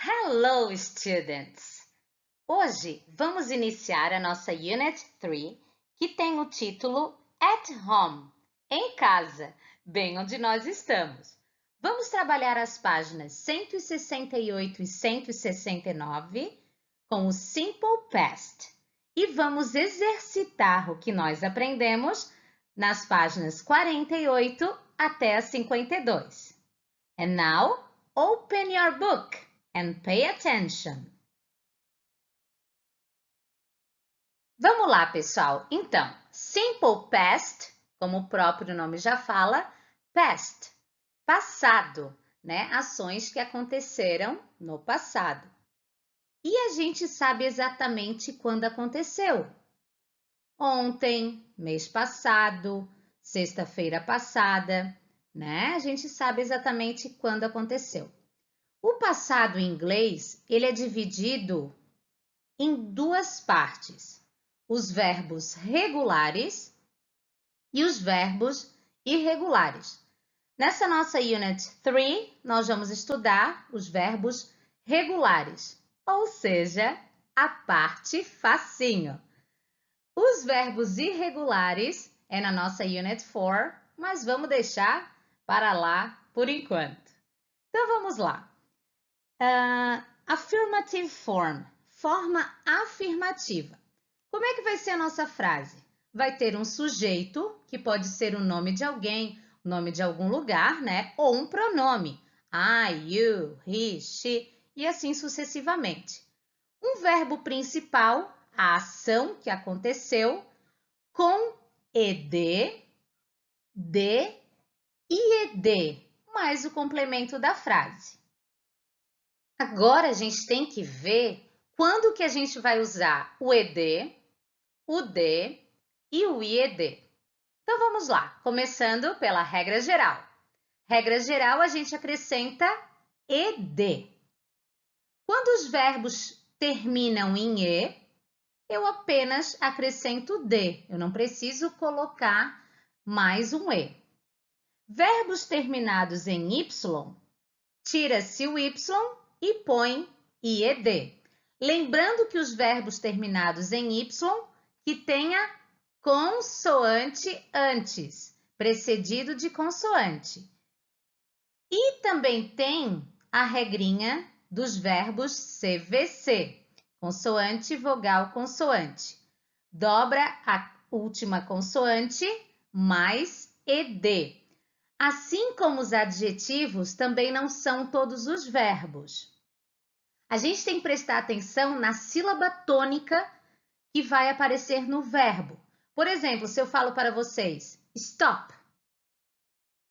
Hello, students! Hoje vamos iniciar a nossa Unit 3, que tem o título At Home, em casa, bem onde nós estamos. Vamos trabalhar as páginas 168 e 169 com o Simple Past e vamos exercitar o que nós aprendemos nas páginas 48 até a 52. And now, open your book and pay attention. Vamos lá, pessoal. Então, simple past, como o próprio nome já fala, past, passado, né? Ações que aconteceram no passado. E a gente sabe exatamente quando aconteceu. Ontem, mês passado, sexta-feira passada, né? A gente sabe exatamente quando aconteceu. O passado em inglês, ele é dividido em duas partes: os verbos regulares e os verbos irregulares. Nessa nossa Unit 3, nós vamos estudar os verbos regulares, ou seja, a parte facinho. Os verbos irregulares é na nossa Unit 4, mas vamos deixar para lá por enquanto. Então, vamos lá. Affirmative form, forma afirmativa. Como é que vai ser a nossa frase? Vai ter um sujeito, que pode ser o nome de alguém, o nome de algum lugar, né? Ou um pronome. I, you, he, she e assim sucessivamente. Um verbo principal, a ação que aconteceu, com ed, de e ed, mais o complemento da frase. Agora a gente tem que ver quando que a gente vai usar o ed, o de e o ied. Então vamos lá, começando pela regra geral. Regra geral, a gente acrescenta ed. Quando os verbos terminam em e, eu apenas acrescento de. Eu não preciso colocar mais um e. Verbos terminados em y, tira-se o y e põe ied. Lembrando que os verbos terminados em y, que tenha consoante antes, precedido de consoante. E também tem a regrinha dos verbos CVC, consoante, vogal, consoante. Dobra a última consoante mais ed. Assim como os adjetivos, também não são todos os verbos. A gente tem que prestar atenção na sílaba tônica que vai aparecer no verbo. Por exemplo, se eu falo para vocês, stop.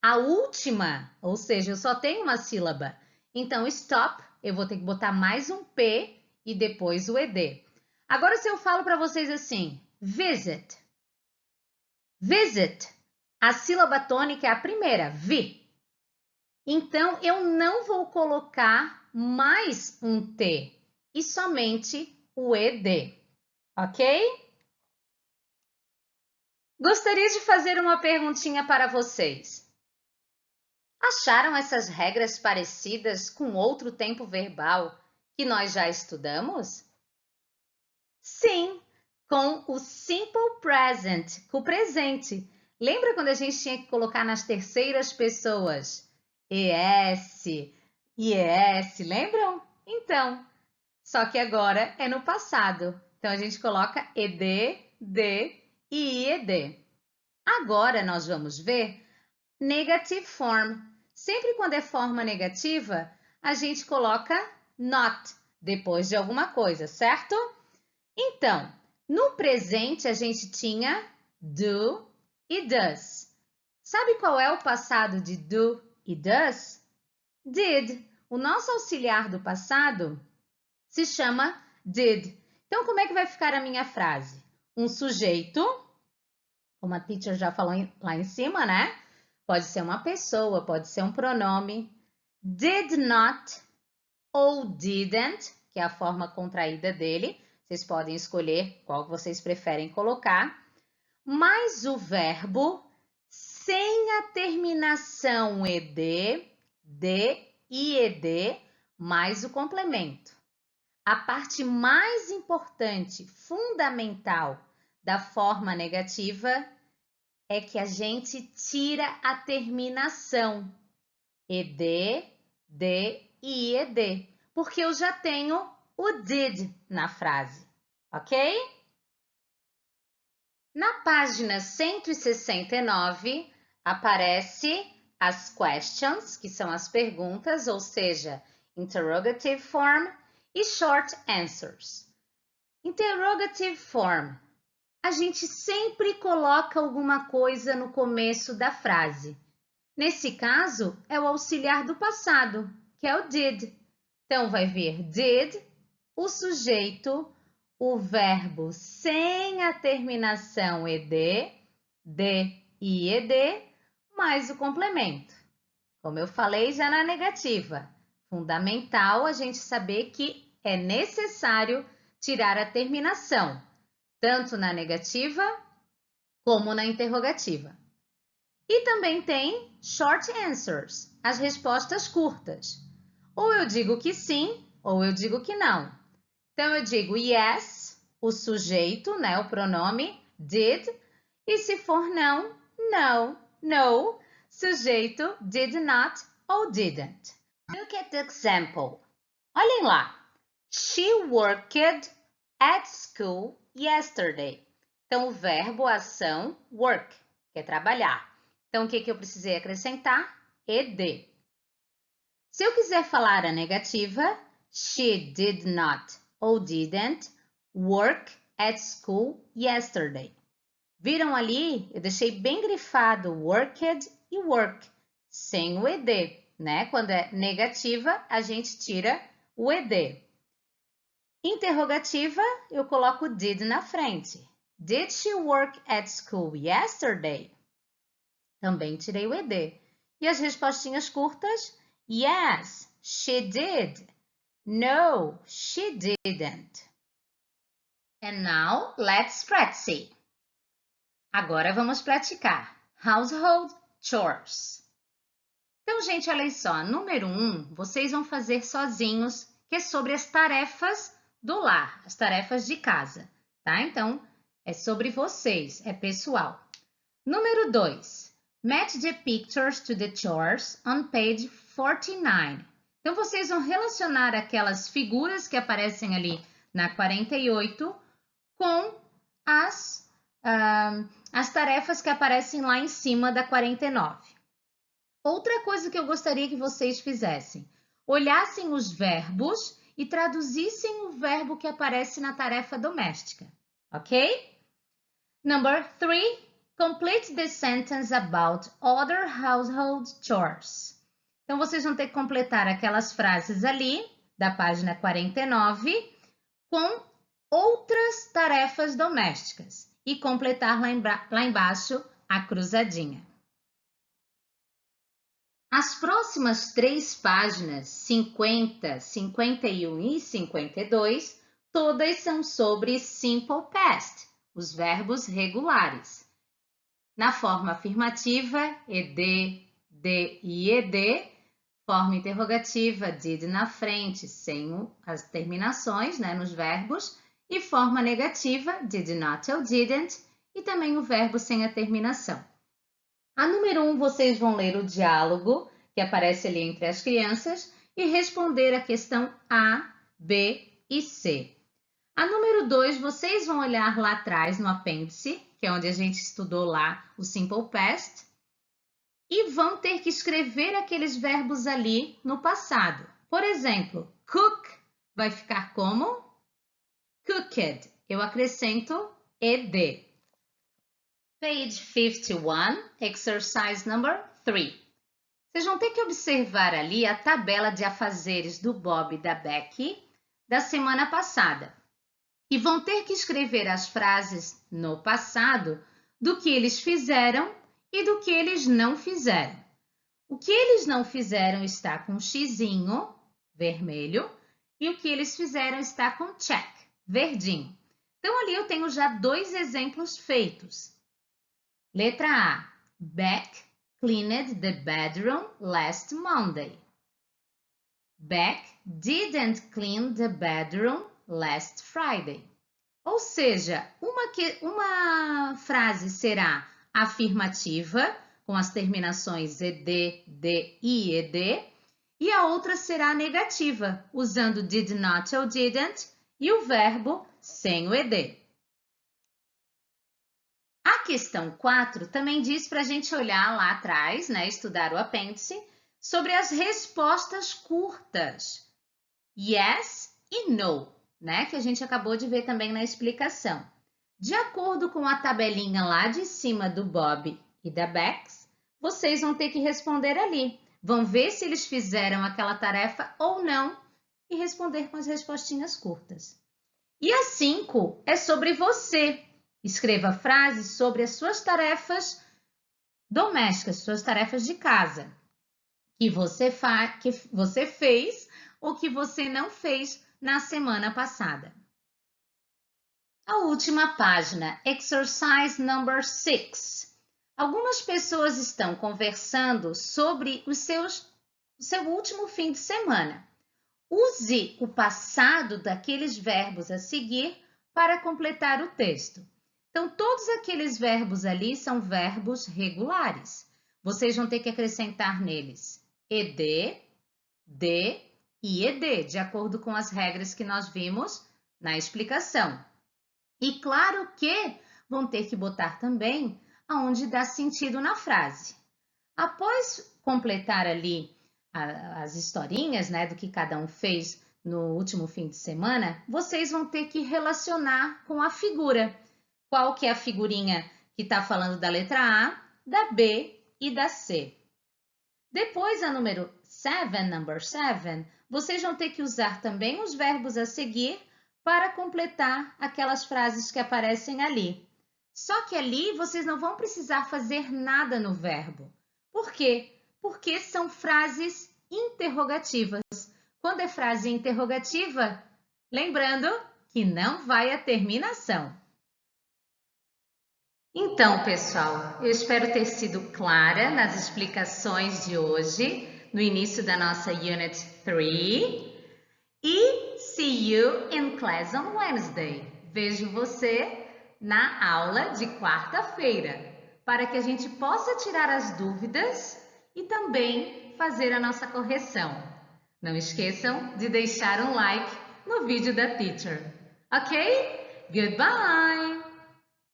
A última, ou seja, eu só tenho uma sílaba. Então, stop, eu vou ter que botar mais um P e depois o ed. Agora, se eu falo para vocês assim, visit. Visit. A sílaba tônica é a primeira, vi. Então, eu não vou colocar mais um T e somente o ed, ok? Gostaria de fazer uma perguntinha para vocês. Acharam essas regras parecidas com outro tempo verbal que nós já estudamos? Sim, com o simple present, com o presente. Lembra quando a gente tinha que colocar nas terceiras pessoas? ES, IES, lembram? Então, só que agora é no passado. Então, a gente coloca ED, D e IED. Agora, nós vamos ver negative form. Sempre quando é forma negativa, a gente coloca not depois de alguma coisa, certo? Então, no presente a gente tinha do e does. Sabe qual é o passado de do e does? Did. O nosso auxiliar do passado se chama did. Então, como é que vai ficar a minha frase? Um sujeito, como a teacher já falou lá em cima, né? Pode ser uma pessoa, pode ser um pronome. Did not ou didn't, que é a forma contraída dele. Vocês podem escolher qual vocês preferem colocar. Mais o verbo sem a terminação ed, de e ed, mais o complemento. A parte mais importante, fundamental da forma negativa é que a gente tira a terminação ed, de e ed, porque eu já tenho o did na frase, ok? Na página 169 aparece as questions, que são as perguntas, ou seja, interrogative form e short answers. Interrogative form. A gente sempre coloca alguma coisa no começo da frase. Nesse caso, é o auxiliar do passado, que é o did. Então, vai vir did, o sujeito, o verbo sem a terminação ed, de e ed, mais o complemento. Como eu falei já na negativa, fundamental a gente saber que é necessário tirar a terminação, tanto na negativa como na interrogativa. E também tem short answers, as respostas curtas. Ou eu digo que sim, ou eu digo que não. Então, eu digo yes, o sujeito, né, o pronome did, e se for não, no, no, sujeito did not ou didn't. Look at the example. Olhem lá. She worked at school yesterday. Então, o verbo, a ação, work, que é trabalhar. Então, o que eu precisei acrescentar? Ed. Se eu quiser falar a negativa, she did not ou didn't work at school yesterday. Viram ali? Eu deixei bem grifado worked e work, sem o ed, né? Quando é negativa, a gente tira o ed. Interrogativa, eu coloco did na frente. Did she work at school yesterday? Também tirei o ed. E as respostinhas curtas? Yes, she did. No, she didn't. And now, let's practice. Agora vamos praticar. Household chores. Então, gente, olha só. Número 1, vocês vão fazer sozinhos, que é sobre as tarefas do lar, as tarefas de casa, tá? Então, é sobre vocês, é pessoal. Número 2, match the pictures to the chores on page 49. Então, vocês vão relacionar aquelas figuras que aparecem ali na 48 com as tarefas que aparecem lá em cima da 49. Outra coisa que eu gostaria que vocês fizessem, olhassem os verbos e traduzissem o verbo que aparece na tarefa doméstica, ok? Number 3, complete the sentence about other household chores. Então, vocês vão ter que completar aquelas frases ali, da página 49, com outras tarefas domésticas e completar lá embaixo a cruzadinha. As próximas 3 páginas, 50, 51 e 52, todas são sobre simple past, os verbos regulares. Na forma afirmativa, ed, de e ed, forma interrogativa, did na frente, sem as terminações, né, nos verbos, e forma negativa, did not ou didn't, e também o verbo sem a terminação. A número 1, vocês vão ler o diálogo que aparece ali entre as crianças e responder a questão A, B e C. A número 2, vocês vão olhar lá atrás no apêndice, que é onde a gente estudou lá o Simple Past, e vão ter que escrever aqueles verbos ali no passado. Por exemplo, cook vai ficar como cooked. Eu acrescento ed. Page 51, exercise number 3. Vocês vão ter que observar ali a tabela de afazeres do Bob e da Becky da semana passada. E vão ter que escrever as frases no passado do que eles fizeram e do que eles não fizeram. O que eles não fizeram está com xizinho, vermelho, e o que eles fizeram está com check, verdinho. Então, ali eu tenho já 2 exemplos feitos. Letra A. Beck cleaned the bedroom last Monday. Beck didn't clean the bedroom last Friday. Ou seja, uma frase será afirmativa, com as terminações ed, de e ed, e a outra será negativa, usando did not ou didn't e o verbo sem o ed. A questão 4 também diz para a gente olhar lá atrás, né, estudar o apêndice, sobre as respostas curtas. Yes e no, né, que a gente acabou de ver também na explicação. De acordo com a tabelinha lá de cima do Bob e da Bex, vocês vão ter que responder ali. Vão ver se eles fizeram aquela tarefa ou não e responder com as respostinhas curtas. E a 5 é sobre você. Escreva frases sobre as suas tarefas domésticas, suas tarefas de casa, que você fez ou que você não fez na semana passada. A última página, exercise number 6. Algumas pessoas estão conversando sobre o seu último fim de semana. Use o passado daqueles verbos a seguir para completar o texto. Então, todos aqueles verbos ali são verbos regulares. Vocês vão ter que acrescentar neles ed, de e ed, de acordo com as regras que nós vimos na explicação. E claro que vão ter que botar também aonde dá sentido na frase. Após completar ali as historinhas, né, do que cada um fez no último fim de semana, vocês vão ter que relacionar com a figura. Qual que é a figurinha que está falando da letra A, da B e da C. Depois, a número 7, number 7, vocês vão ter que usar também os verbos a seguir para completar aquelas frases que aparecem ali. Só que ali vocês não vão precisar fazer nada no verbo. Por quê? Porque são frases interrogativas. Quando é frase interrogativa, lembrando que não vai a terminação. Então, pessoal, eu espero ter sido clara nas explicações de hoje, no início da nossa Unit 3. E see you in class on Wednesday. Vejo você na aula de quarta-feira, para que a gente possa tirar as dúvidas e também fazer a nossa correção. Não esqueçam de deixar um like no vídeo da teacher. Ok? Goodbye!